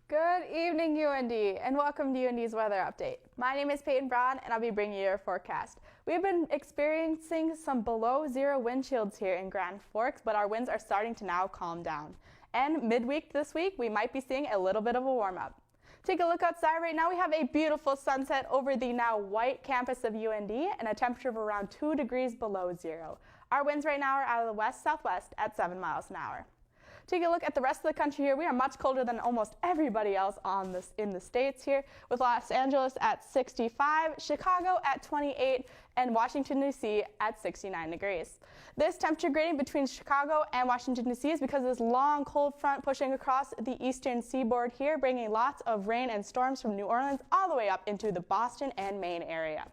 Good evening, UND, and welcome to UND's weather update. My name is Peyton Braun, and I'll be bringing you your forecast. We've been experiencing some below-zero wind chills here in Grand Forks, but our winds are starting to now calm down. And midweek this week, we might be seeing a little bit of a warm-up. Take a look outside right now. We have a beautiful sunset over the now white campus of UND and a temperature of around 2 degrees below zero. Our winds right now are out of the west-southwest at 7 miles an hour. Take a look at the rest of the country here. We are much colder than almost everybody else in the states here, with Los Angeles at 65, Chicago at 28, and Washington, D.C. at 69 degrees. This temperature gradient between Chicago and Washington, D.C. is because of this long cold front pushing across the eastern seaboard here, bringing lots of rain and storms from New Orleans all the way up into the Boston and Maine area.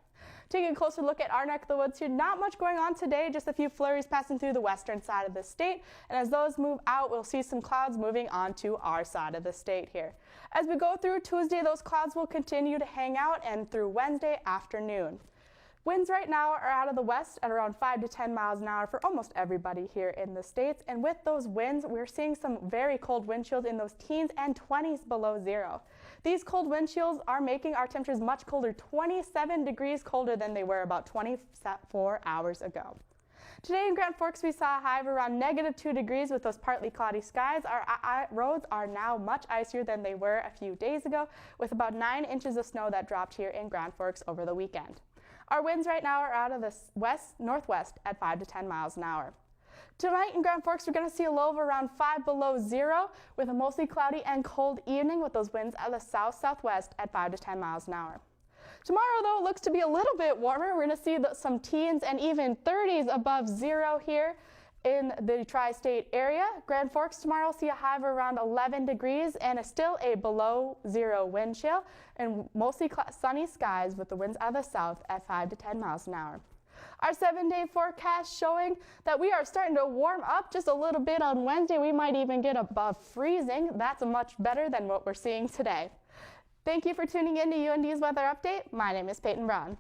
Taking a closer look at our neck of the woods here, not much going on today, just a few flurries passing through the western side of the state. And as those move out, we'll see some clouds moving on to our side of the state here. As we go through Tuesday, those clouds will continue to hang out and through Wednesday afternoon. Winds right now are out of the west at around 5 to 10 miles an hour for almost everybody here in the states. And with those winds, we're seeing some very cold wind chills in those teens and 20s below zero. These cold wind chills are making our temperatures much colder, 27 degrees colder than they were about 24 hours ago. Today in Grand Forks, we saw a high of around -2 degrees with those partly cloudy skies. Our roads are now much icier than they were a few days ago, with about 9 inches of snow that dropped here in Grand Forks over the weekend. Our winds right now are out of the west-northwest at 5 to 10 miles an hour. Tonight in Grand Forks, we're going to see a low of around 5 below zero with a mostly cloudy and cold evening with those winds out of the south-southwest at 5 to 10 miles an hour. Tomorrow, though, looks to be a little bit warmer. We're going to see some teens and even 30s above zero here in the tri-state area. Grand Forks tomorrow will see a high of around 11 degrees and still a below zero wind chill and mostly sunny skies with the winds out of the south at 5 to 10 miles an hour. Our 7-day forecast showing that we are starting to warm up just a little bit on Wednesday. We might even get above freezing. That's much better than what we're seeing today. Thank you for tuning in to UND's Weather Update. My name is Peyton Braun.